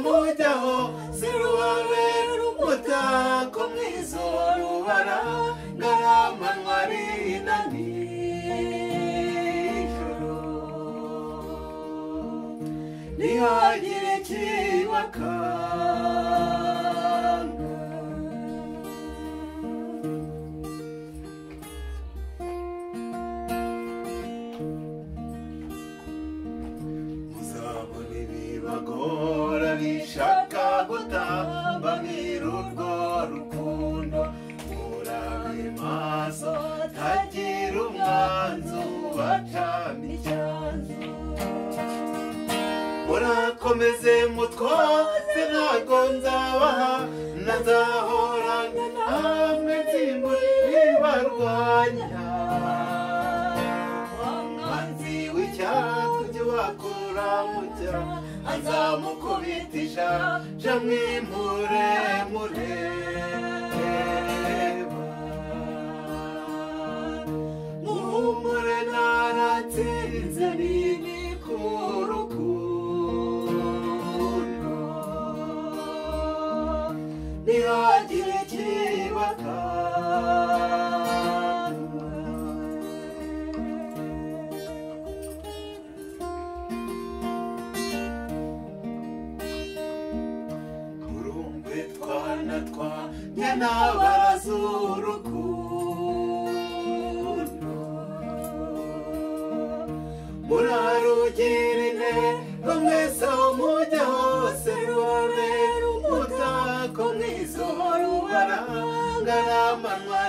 mujyaho zirubabera umutako mwiza rubara ngaramanwa rinda nijoro ntihagire ikibakanga muzabona ibibagora bishaka gutambamira urwo rukundo murabe maso tagira umwanzu bacana icyanzu murakomeze mutwaze ntago nzabaha nazahorana namwe nzimubibarwanya umwanzi w'icyaha ujye wakura mujya azamukubitisha jamwimure mureba muhumure naratsinze nini ku rukundo ntihagire ikibakanga murumve twana twanjye n'abarazurukundo murarugire intego mwese aho mujya hose rubabera umutako mwiza rubaranga n'amanywa